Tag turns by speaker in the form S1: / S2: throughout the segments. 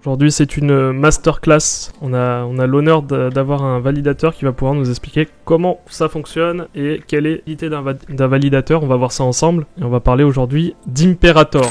S1: Aujourd'hui, c'est une masterclass. On a l'honneur d'avoir un validateur qui va pouvoir nous expliquer comment ça fonctionne et quelle est l'idée d'un validateur. On va voir ça ensemble et on va parler aujourd'hui d'Imperator.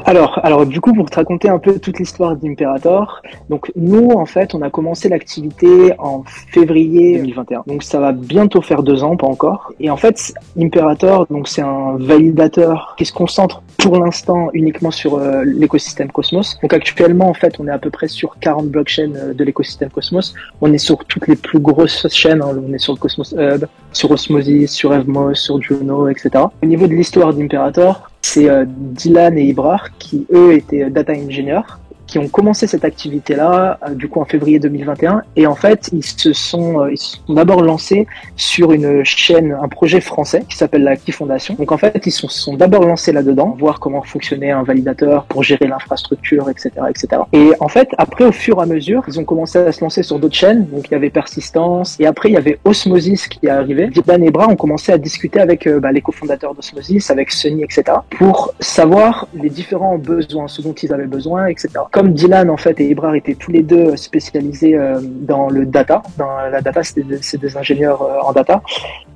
S2: Alors, du coup, pour te raconter un peu toute l'histoire d'Imperator, donc nous, en fait, on a commencé l'activité en février 2021. Donc ça va bientôt faire 2 ans, pas encore. Et en fait, Imperator, donc c'est un validateur qui se concentre pour l'instant uniquement sur l'écosystème Cosmos. Donc actuellement, en fait, on est à peu près sur 40 blockchains de l'écosystème Cosmos. On est sur toutes les plus grosses chaînes. Hein. On est sur le Cosmos Hub, sur Osmosis, sur Evmos, sur Juno, etc. Au niveau de l'histoire d'Imperator, c'est Dylan et Ibrar qui, eux, étaient data engineers, qui ont commencé cette activité-là, du coup, en février 2021. Et en fait, ils se sont d'abord lancés sur une chaîne, un projet français qui s'appelle la Key Foundation. Donc, en fait, ils se sont d'abord lancés là-dedans, voir comment fonctionnait un validateur pour gérer l'infrastructure, etc., etc. Et en fait, après, au fur et à mesure, ils ont commencé à se lancer sur d'autres chaînes. Donc, il y avait Persistence. Et après, il y avait Osmosis qui est arrivé. Dylan et Ibrar ont commencé à discuter avec les cofondateurs d'Osmosis, avec Sunny, etc., pour savoir les différents besoins, ce dont ils avaient besoin, etc. Comme Dylan en fait et Ibrar étaient tous les deux spécialisés dans le data, dans la data, c'est des ingénieurs en data.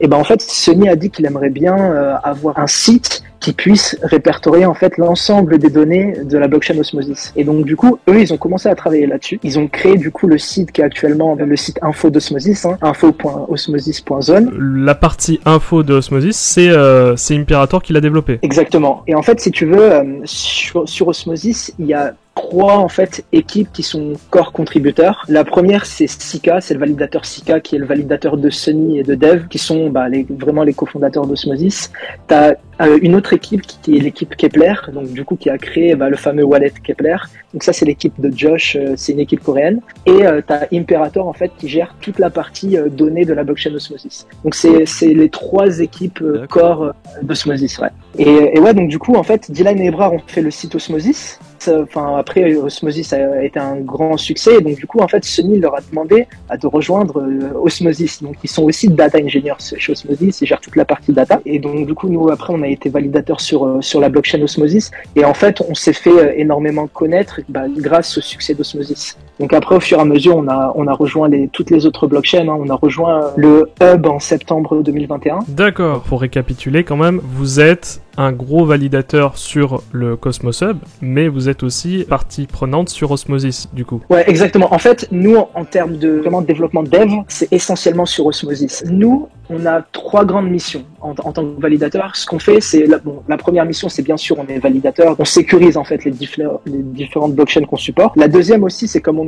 S2: Et ben en fait, Sunny a dit qu'il aimerait bien avoir un site qui puisse répertorier en fait l'ensemble des données de la blockchain Osmosis. Et donc du coup, eux, ils ont commencé à travailler là-dessus. Ils ont créé du coup le site qui est actuellement le site info d'Osmosis, info.osmosis.zone.
S1: La partie info de Osmosis, c'est Imperator qui l'a développé.
S2: Exactement. Et en fait, si tu veux, sur Osmosis, il y a 3 en fait équipes qui sont core contributeurs. La première, c'est Sika, c'est le validateur Sika qui est le validateur de Sunny et de Dev, qui sont vraiment les cofondateurs d'Osmosis. T'as une autre équipe qui est l'équipe Kepler, donc du coup qui a créé le fameux wallet Kepler. Donc ça c'est l'équipe de Josh, c'est une équipe coréenne. Et t'as Imperator en fait qui gère toute la partie données de la blockchain Osmosis. Donc c'est les 3 équipes core d'Osmosis, ouais. Et ouais, donc du coup en fait Dylan et Ibrar ont fait le site Osmosis. Enfin après Osmosis a été un grand succès, et donc du coup en fait Sunny leur a demandé de rejoindre Osmosis. Donc ils sont aussi data engineers chez Osmosis, ils gèrent toute la partie data. Et donc du coup nous après on a été validateur sur la blockchain Osmosis, et en fait on s'est fait énormément connaître grâce au succès d'Osmosis. Donc après au fur et à mesure on a rejoint toutes les autres blockchains, hein. On a rejoint le hub en septembre 2021.
S1: D'accord, pour récapituler quand même, vous êtes un gros validateur sur le Cosmos Hub, mais vous êtes aussi partie prenante sur Osmosis, du coup.
S2: Ouais, exactement. En fait, nous, en termes de vraiment de développement dev, c'est essentiellement sur Osmosis. Nous, on a 3 grandes missions en tant que validateur. Ce qu'on fait, c'est la première mission, c'est bien sûr, on est validateur, on sécurise en fait les différentes blockchains qu'on supporte. La deuxième aussi, c'est comme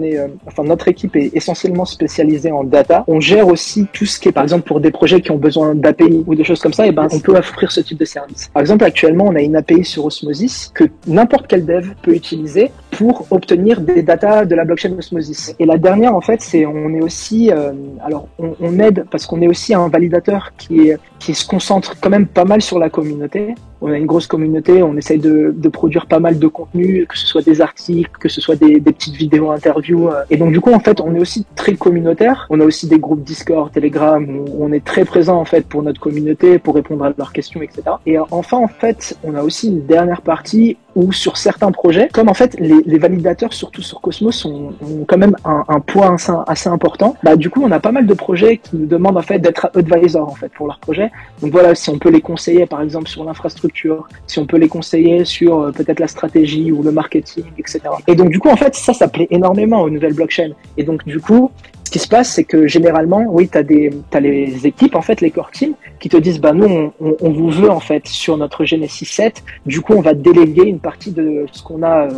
S2: notre équipe est essentiellement spécialisée en data. On gère aussi tout ce qui est, par exemple, pour des projets qui ont besoin d'API ou des choses comme ça, et on peut offrir ce type de service. Par exemple, actuellement, on a une API sur Osmosis que n'importe quel dev peut utiliser pour obtenir des datas de la blockchain Osmosis. Et la dernière, en fait, c'est on est aussi, on aide parce qu'on est aussi un validateur qui se concentre quand même pas mal sur la communauté. On a une grosse communauté, on essaye de produire pas mal de contenu, que ce soit des articles, que ce soit des petites vidéos interviews. Et donc du coup, en fait, on est aussi très communautaire. On a aussi des groupes Discord, Telegram, où on est très présent en fait pour notre communauté, pour répondre à leurs questions, etc. Et enfin, en fait, on a aussi une dernière partie où sur certains projets, comme en fait les validateurs, surtout sur Cosmos, ont quand même un poids assez important. Du coup, on a pas mal de projets qui nous demandent en fait d'être advisor en fait pour leurs projets. Donc voilà, si on peut les conseiller par exemple sur l'infrastructure, si on peut les conseiller sur peut-être la stratégie ou le marketing, etc. Et donc du coup, en fait, ça plaît énormément aux nouvelles blockchains. Et donc du coup, ce qui se passe, c'est que généralement, oui, t'as les équipes, en fait, les core teams, qui te disent, nous, on vous veut, en fait, sur notre Genesis 7. Du coup, on va déléguer une partie de ce qu'on a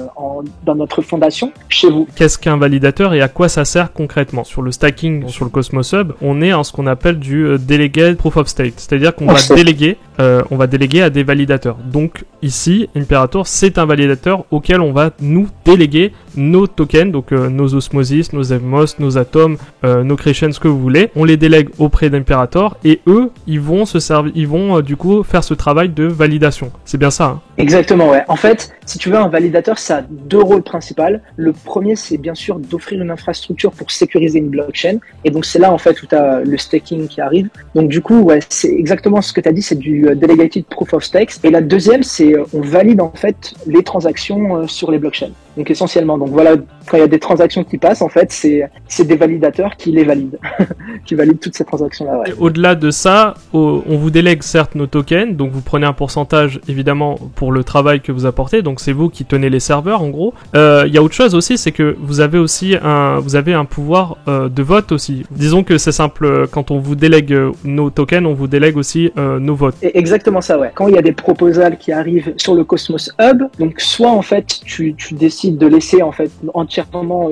S2: dans notre fondation chez vous.
S1: Qu'est-ce qu'un validateur et à quoi ça sert concrètement? Sur le stacking, sur le Cosmos Hub, on est en ce qu'on appelle du Delegate Proof of Stake. C'est-à-dire qu'on va déléguer à des validateurs. Donc, ici, Imperator, c'est un validateur auquel on va nous déléguer nos tokens, donc nos Osmosis, nos Evmos, nos Atoms, nos Creation, ce que vous voulez, on les délègue auprès d'Imperator et eux, ils vont du coup faire ce travail de validation. C'est bien ça, hein?
S2: Exactement, ouais. En fait, si tu veux, un validateur, ça a deux rôles principaux. Le premier, c'est bien sûr d'offrir une infrastructure pour sécuriser une blockchain. Et donc, c'est là, en fait, où tu as le staking qui arrive. Donc, du coup, ouais, c'est exactement ce que tu as dit, c'est du Delegated Proof of Stake. Et la deuxième, c'est on valide, en fait, les transactions sur les blockchains. Donc, essentiellement. Donc, voilà, quand il y a des transactions qui passent, en fait, c'est des validateurs qui les valident, qui valident toutes ces transactions-là, ouais.
S1: Au-delà de ça, on vous délègue certes nos tokens, donc vous prenez un pourcentage, évidemment, pour le travail que vous apportez, donc c'est vous qui tenez les serveurs, en gros. Il y a autre chose aussi, c'est que vous avez aussi un pouvoir de vote aussi. Disons que c'est simple, quand on vous délègue nos tokens, on vous délègue aussi nos votes.
S2: Et exactement ça, ouais. Quand il y a des proposals qui arrivent sur le Cosmos Hub, donc soit en fait tu décides de laisser en fait entièrement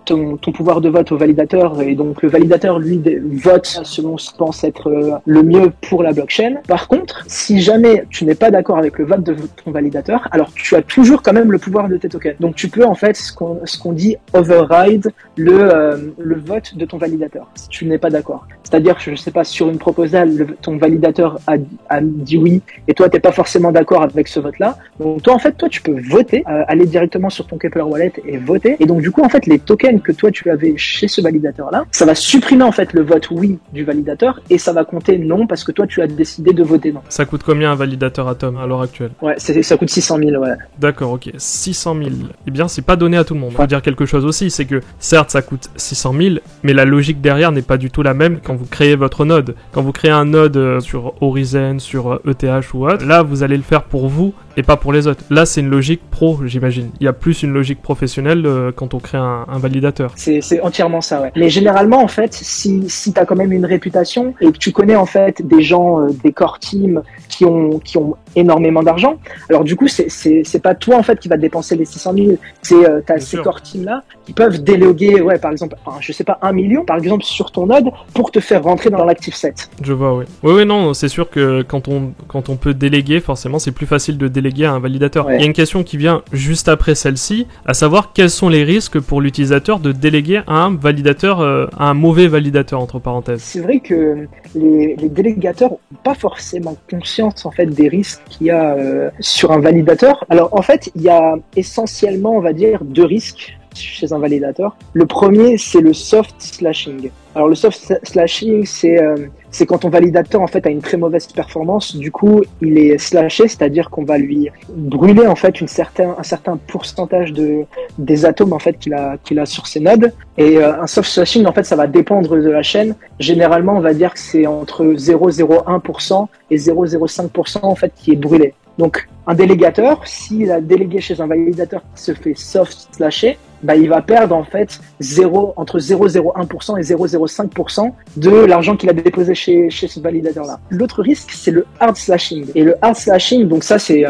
S2: ton pouvoir de vote au validateur, et donc le validateur lui vote selon ce qu'il pense être le mieux pour la blockchain. Par contre, si jamais tu n'es pas d'accord avec le vote de ton validateur, alors tu as toujours quand même le pouvoir de tes tokens. Donc tu peux en fait ce qu'on dit override le vote de ton validateur si tu n'es pas d'accord. C'est-à-dire que je sais pas, sur une proposal, ton validateur a dit oui et toi t'es pas forcément d'accord avec ce vote-là. Donc toi en fait tu peux voter, aller directement sur ton Keplr Wallet et voter. Et donc du coup en fait les tokens que toi tu avais chez ce validateur-là, ça va supprimer en fait le vote oui du validateur et ça va compter non parce que toi tu as décidé de voter non.
S1: Ça coûte combien un validateur Atom à l'heure actuelle?
S2: Ouais, ça coûte 600 000, ouais.
S1: D'accord, ok. 600 000. Eh bien, c'est pas donné à tout le monde. Faut dire quelque chose aussi, c'est que certes ça coûte 600 000, mais la logique derrière n'est pas du tout la même quand vous créez votre node. Quand vous créez un node sur Horizen, sur ETH ou autre, là vous allez le faire pour vous et pas pour les autres. Là c'est une logique pro, j'imagine. Il y a plus une logique professionnelle quand on crée un validateur.
S2: C'est entièrement ça, ouais. Mais généralement, en fait, si tu as quand même une réputation et que tu connais en fait des gens, des core teams qui ont énormément d'argent, alors du coup, c'est pas toi en fait qui va dépenser les 600 000, c'est t'as ces core teams là qui peuvent déléguer, ouais, par exemple, je sais pas, 1 million, par exemple, sur ton node pour te faire rentrer dans l'active set.
S1: Je vois, oui. Oui, non, c'est sûr que quand on peut déléguer, forcément, c'est plus facile de déléguer à un validateur. Ouais. Il y a une question qui vient juste après celle-ci, à savoir quels sont les risques pour l'utilisateur de déléguer à un validateur, à un mauvais validateur, entre parenthèses.
S2: C'est vrai que les délégateurs n'ont pas forcément conscience en fait des risques qu'il y a sur un validateur. Alors en fait, il y a essentiellement, on va dire, deux risques chez un validateur. Le premier, c'est le soft slashing. Alors le soft slashing, c'est quand ton validateur en fait a une très mauvaise performance, du coup il est slashé, c'est-à-dire qu'on va lui brûler en fait un certain pourcentage des atomes en fait qu'il a sur ses nodes. Et un soft slashing en fait ça va dépendre de la chaîne. Généralement on va dire que c'est entre 0,01% et 0,05% en fait qui est brûlé. Donc un délégateur, s'il a délégué chez un validateur qui se fait soft slasher, bah, il va perdre en fait entre 0,01% et 0,05% de l'argent qu'il a déposé chez ce validateur-là. L'autre risque, c'est le hard slashing. Et le hard slashing, donc ça c'est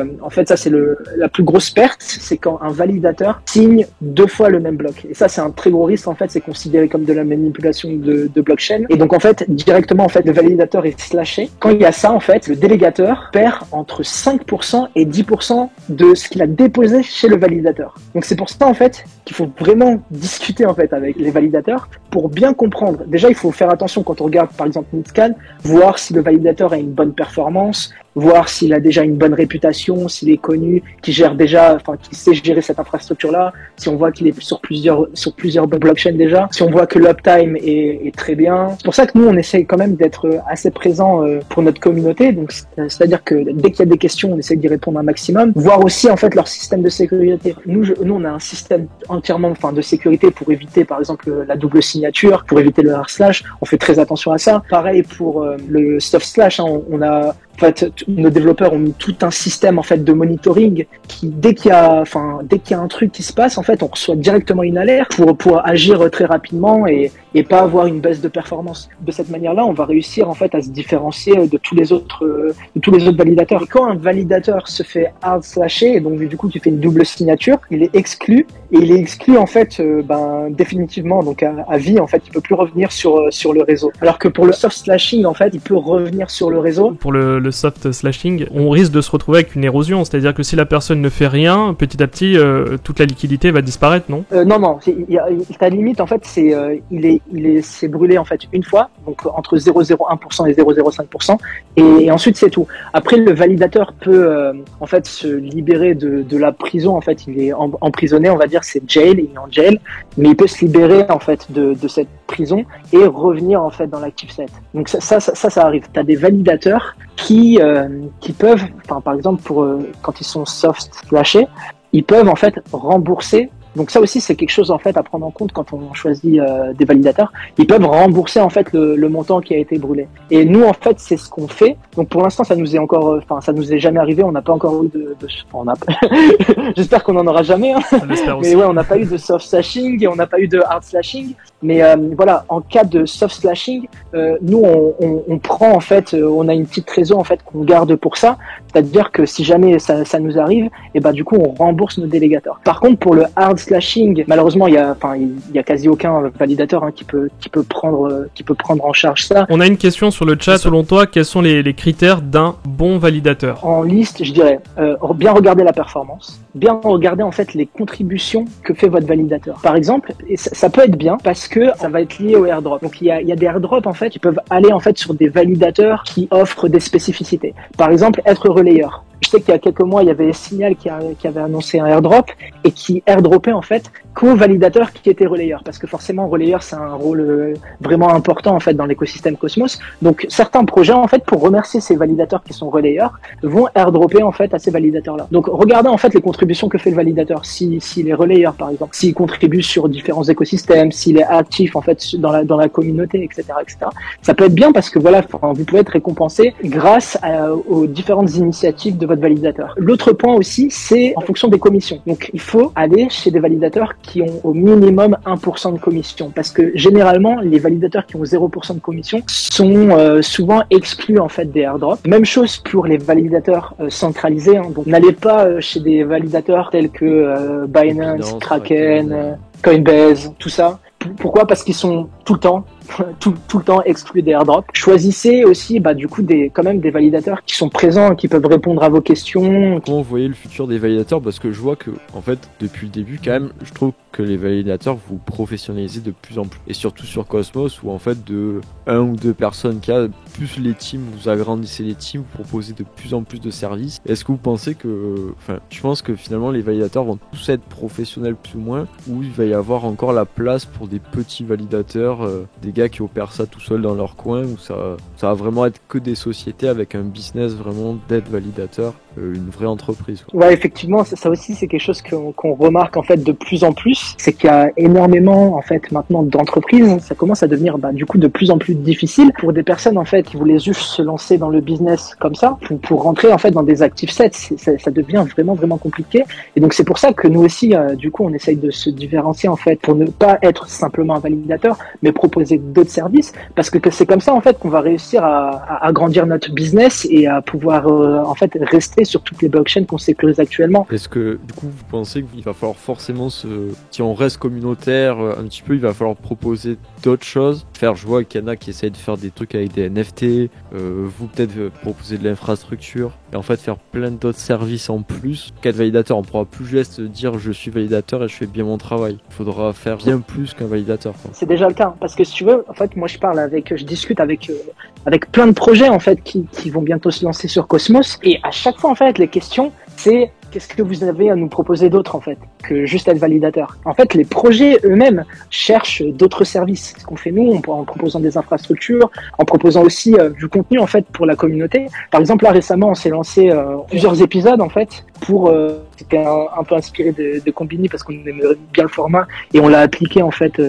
S2: la plus grosse perte, c'est quand un validateur signe 2 fois le même bloc. Et ça c'est un très gros risque en fait, c'est considéré comme de la manipulation de blockchain. Et donc en fait directement en fait le validateur est slashé. Quand il y a ça en fait, le délégateur perd entre 5% et 10% de ce qu'il a déposé chez le validateur. Donc c'est pour ça en fait qu'il faut vraiment discuter en fait avec les validateurs pour bien comprendre. Déjà, il faut faire attention quand on regarde par exemple Nitscan, voir si le validateur a une bonne performance, voir s'il a déjà une bonne réputation, s'il est connu, qu'il sait gérer cette infrastructure-là, si on voit qu'il est sur plusieurs blockchains déjà, si on voit que l'uptime est très bien. C'est pour ça que nous, on essaie quand même d'être assez présent pour notre communauté. Donc, c'est-à-dire que dès qu'il y a des questions, on essaie d'y répondre un maximum. Voir aussi, en fait, leur système de sécurité. Nous, on a un système entièrement, de sécurité pour éviter, par exemple, la double signature, pour éviter le hard slash. On fait très attention à ça. Pareil pour le soft slash, hein, on a en fait, nos développeurs ont mis tout un système en fait de monitoring qui, dès qu'il y a un truc qui se passe, en fait, on reçoit directement une alerte pour agir très rapidement et pas avoir une baisse de performance. De cette manière-là, on va réussir en fait à se différencier de tous les autres validateurs. Et quand un validateur se fait hard slasher, et donc du coup qui fait une double signature, il est exclu et il est exclu en fait définitivement, donc à vie en fait, il peut plus revenir sur le réseau. Alors que pour le soft slashing en fait, il peut revenir sur le réseau.
S1: Pour le le soft slashing, on risque de se retrouver avec une érosion. C'est-à-dire que si la personne ne fait rien, petit à petit, toute la liquidité va disparaître, non?
S2: Non. Ta limite, en fait, c'est brûlé en fait une fois, donc entre 0,01% et 0,05%, et ensuite c'est tout. Après, le validateur peut en fait se libérer de la prison. En fait, il est emprisonné, on va dire, c'est jail, il est en jail, mais il peut se libérer en fait de cette prison et revenir en fait dans l'active set. Donc ça arrive. T'as des validateurs qui peuvent, enfin par exemple quand ils sont soft slashés, ils peuvent en fait rembourser. Donc ça aussi c'est quelque chose en fait à prendre en compte quand on choisit des validateurs. Ils peuvent rembourser en fait le montant qui a été brûlé. Et nous en fait c'est ce qu'on fait. Donc pour l'instant ça nous est jamais arrivé. On n'a pas encore eu j'espère qu'on en aura jamais. Hein. Mais ouais, on n'a pas eu de soft slashing et on n'a pas eu de hard slashing. Mais voilà, en cas de soft slashing, nous on prend en fait, on a une petite trésor en fait qu'on garde pour ça. C'est-à-dire que si jamais ça nous arrive, et ben du coup on rembourse nos délégateurs. Par contre pour le hard slashing, malheureusement il y a quasi aucun validateur qui peut prendre en charge ça.
S1: On a une question sur le chat. Selon toi, quels sont les critères d'un bon validateur?
S2: En liste, je dirais bien regarder la performance, bien regarder en fait les contributions que fait votre validateur. Par exemple, et ça peut être bien parce que ça va être lié au airdrop. Donc il y a des airdrops en fait qui peuvent aller en fait sur des validateurs qui offrent des spécificités. Par exemple, être relayeur. Je sais qu'il y a quelques mois, il y avait Signal qui avait annoncé un airdrop et qui airdropait en fait qu'aux validateurs qui étaient relayeurs, parce que forcément relayeur c'est un rôle vraiment important en fait dans l'écosystème Cosmos. Donc certains projets en fait pour remercier ces validateurs qui sont relayeurs vont airdropper en fait à ces validateurs là. Donc regardez en fait les contributions que fait le validateur, s'il est relayeur par exemple, s'il contribue sur différents écosystèmes, s'il est actif en fait dans la communauté, etc. Ça peut être bien parce que voilà, vous pouvez être récompensé grâce aux différentes initiatives de votre validateur. L'autre point aussi, c'est en fonction des commissions. Donc, il faut aller chez des validateurs qui ont au minimum 1% de commission, parce que généralement, les validateurs qui ont 0% de commission sont souvent exclus en fait des airdrops. Même chose pour les validateurs centralisés. Hein. Donc, n'allez pas chez des validateurs tels que Binance, Kraken, Coinbase, tout ça. Pourquoi? Parce qu'ils sont tout le temps exclus des airdrops. Choisissez aussi du coup quand même des validateurs qui sont présents, qui peuvent répondre à vos questions.
S3: Comment vous voyez le futur des validateurs? Parce que je vois que en fait depuis le début quand même, je trouve que les validateurs vous professionnalisez de plus en plus, et surtout sur Cosmos où en fait de 1 ou 2 personnes qu'il y a, plus les teams, vous agrandissez les teams, vous proposez de plus en plus de services. Est-ce que vous pensez je pense que finalement les validateurs vont tous être professionnels plus ou moins, ou il va y avoir encore la place pour des petits validateurs, des gars qui opèrent ça tout seuls dans leur coin, où ça va vraiment être que des sociétés avec un business vraiment d'être validateur, une vraie entreprise, quoi.
S2: Ouais, effectivement, ça aussi c'est quelque chose qu'on remarque en fait de plus en plus, c'est qu'il y a énormément en fait maintenant d'entreprises, ça commence à devenir du coup de plus en plus difficile pour des personnes en fait qui voulaient juste se lancer dans le business comme ça, pour rentrer en fait dans des active sets, ça devient vraiment compliqué. Et donc c'est pour ça que nous aussi du coup on essaye de se différencier en fait pour ne pas être simplement un validateur, mais proposer d'autres services, parce que c'est comme ça en fait qu'on va réussir à agrandir notre business et à pouvoir en fait rester sur toutes les blockchains qu'on sécurise actuellement.
S3: Est-ce que du coup vous pensez qu'il va falloir forcément si on reste communautaire un petit peu, il va falloir proposer d'autres choses, je vois qu'il y en a qui essayent de faire des trucs avec des NFT, vous peut-être proposer de l'infrastructure et en fait faire plein d'autres services en plus. Qu'être validateur, on pourra plus juste dire je suis validateur et je fais bien mon travail. Il faudra faire bien plus qu'un validateur, quoi.
S2: C'est déjà le cas, parce que si tu veux, en fait, moi je discute avec plein de projets en fait qui vont bientôt se lancer sur Cosmos, et à chaque fois en fait les questions c'est qu'est-ce que vous avez à nous proposer d'autre en fait que juste être validateur. En fait, les projets eux-mêmes cherchent d'autres services. Ce qu'on fait nous, en proposant des infrastructures, en proposant aussi du contenu en fait pour la communauté. Par exemple, là récemment, on s'est lancé plusieurs épisodes en fait pour c'était un peu inspiré de Combini parce qu'on aimait bien le format et on l'a appliqué en fait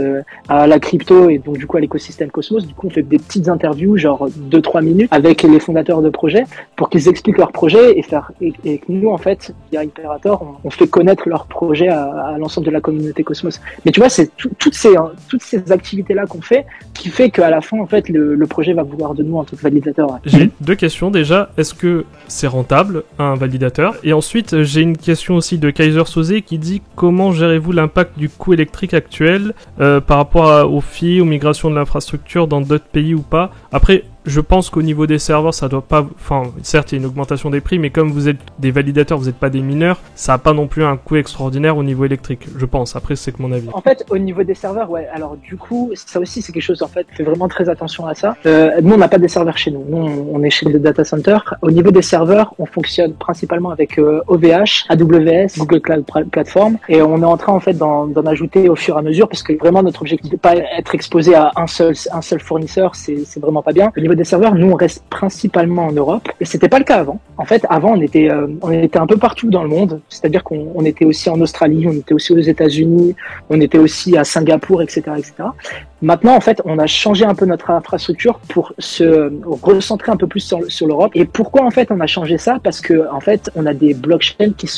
S2: à la crypto et donc du coup à l'écosystème Cosmos. Du coup, on fait des petites interviews genre 2-3 minutes avec les fondateurs de projets pour qu'ils expliquent leur projet et que nous en fait via Imperator on fait connaître leur projet à l'ensemble de la communauté Cosmos. Mais tu vois, c'est toutes ces activités là qu'on fait qui fait qu'à la fin en fait le projet va vouloir de nous en tant que validateur. Ouais.
S1: J'ai 2 questions déjà. Est-ce que c'est rentable un validateur? Et ensuite j'ai une question aussi de Kaiser Sosé qui dit comment gérez-vous l'impact du coût électrique actuel par rapport aux filles, aux migrations de l'infrastructure dans d'autres pays ou pas? Après, je pense qu'au niveau des serveurs, ça doit pas, enfin, certes, il y a une augmentation des prix, mais comme vous êtes des validateurs, vous n'êtes pas des mineurs, ça a pas non plus un coût extraordinaire au niveau électrique, je pense. Après, c'est que mon avis.
S2: En fait, au niveau des serveurs, ouais. Alors, du coup, ça aussi, c'est quelque chose, en fait, fait vraiment très attention à ça. Nous, on n'a pas des serveurs chez nous. Nous, on est chez les data centers. Au niveau des serveurs, on fonctionne principalement avec OVH, AWS, Google Cloud Platform, et on est en train, en fait, d'en ajouter au fur et à mesure, parce que vraiment, notre objectif n'est pas être exposé à un seul fournisseur, c'est vraiment pas bien. Au niveau des serveurs, nous, on reste principalement en Europe, et c'était pas le cas avant. En fait, avant, on était un peu partout dans le monde, c'est-à-dire qu'on était aussi en Australie, on était aussi aux États-Unis, on était aussi à Singapour, etc., etc. Maintenant, en fait, on a changé un peu notre infrastructure pour se recentrer un peu plus sur l'Europe. Et pourquoi, en fait, on a changé ça? Parce que, en fait, on a des blockchains qui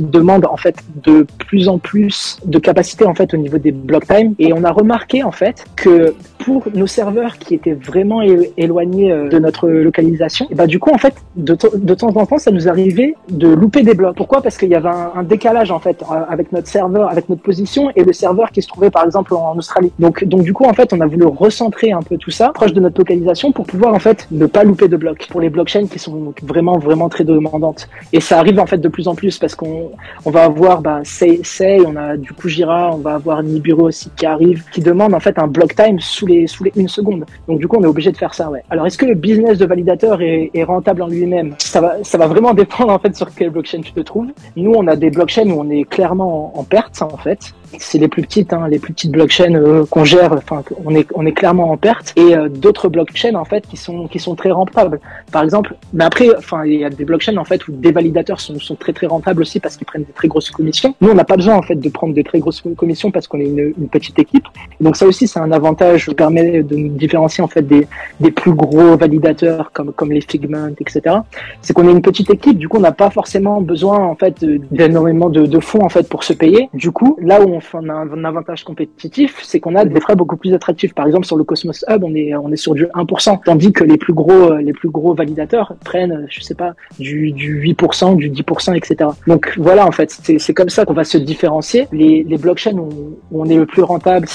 S2: demandent, en fait, de plus en plus de capacité, en fait, au niveau des block time. Et on a remarqué, en fait, que pour nos serveurs qui étaient vraiment éloignés de notre localisation, et bah, du coup, en fait, de temps en temps, ça nous arrivait de louper des blocs. Pourquoi? Parce qu'il y avait un décalage, en fait, avec notre serveur, avec notre position et le serveur qui se trouvait, par exemple, en Australie. Donc, du coup, en fait, on a voulu recentrer un peu tout ça proche de notre localisation pour pouvoir, en fait, ne pas louper de blocs pour les blockchains qui sont vraiment, vraiment très demandantes. Et ça arrive, en fait, de plus en plus parce qu'on va avoir, Sei, on a du coup Jira, on va avoir Nibiru aussi qui arrive, qui demande, en fait, un block time sous les 1 seconde. Donc, du coup, on est obligé de faire ça, ouais. Alors, est-ce que le business de validateur est rentable en lui-même? Ça va vraiment dépendre, en fait, sur quelle blockchain tu te trouves. Nous, on a des blockchains où on est clairement en perte, en fait. C'est les plus petites blockchains qu'on gère. Enfin, on est clairement en perte. Et d'autres blockchains en fait qui sont très rentables. Par exemple, mais après, enfin, il y a des blockchains en fait où des validateurs sont très très rentables aussi parce qu'ils prennent des très grosses commissions. Nous, on n'a pas besoin en fait de prendre des très grosses commissions parce qu'on est une petite équipe. Et donc ça aussi, c'est un avantage qui permet de nous différencier en fait des plus gros validateurs comme les Figment, etc. C'est qu'on est une petite équipe. Du coup, on n'a pas forcément besoin en fait d'énormément de fonds en fait pour se payer. Du coup, là où on a un avantage compétitif, c'est qu'on a des frais beaucoup plus attractifs. Par exemple, sur le Cosmos Hub, on est sur du 1%, tandis que les plus gros validateurs prennent, je sais pas, du 8%, du 10%, etc. Donc voilà, en fait, c'est comme ça qu'on va se différencier. Les blockchains où on est le plus rentable,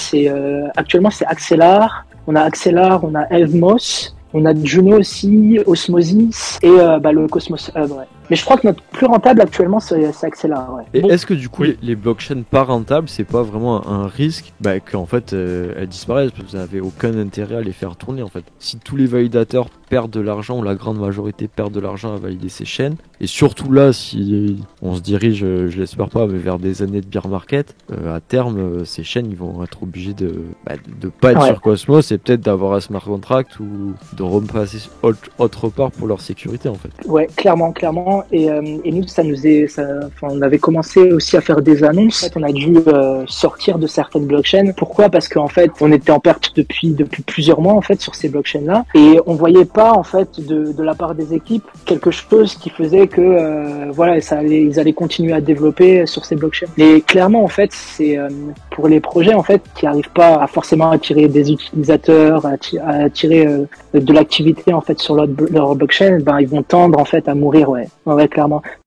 S2: actuellement c'est Axelar. On a Axelar, on a Evmos, on a Juno aussi, Osmosis et le Cosmos Hub, ouais. Mais je crois que notre plus rentable actuellement, c'est Axelar. Ouais.
S3: Et est-ce que du coup, les blockchains pas rentables, c'est pas vraiment un risque qu'en fait elles disparaissent parce que vous n'avez aucun intérêt à les faire tourner en fait. Si tous les validateurs perdent de l'argent ou la grande majorité perd de l'argent à valider ces chaînes, et surtout là, si on se dirige, je l'espère pas, mais vers des années de bear market, à terme, ces chaînes ils vont être obligés de pas être sur Cosmos et peut-être d'avoir un smart contract ou de repasser autre part pour leur sécurité en fait.
S2: Ouais, clairement. Et nous, on avait commencé aussi à faire des annonces. En fait, on a dû sortir de certaines blockchains. Pourquoi? Parce qu'en fait, on était en perte depuis plusieurs mois en fait sur ces blockchains-là, et on voyait pas en fait de la part des équipes quelque chose qui faisait que ils allaient continuer à développer sur ces blockchains. Et clairement, en fait, c'est pour les projets en fait qui arrivent pas à forcément attirer des utilisateurs, à attirer de l'activité en fait sur leur blockchain, ils vont tendre en fait à mourir, ouais, clairement.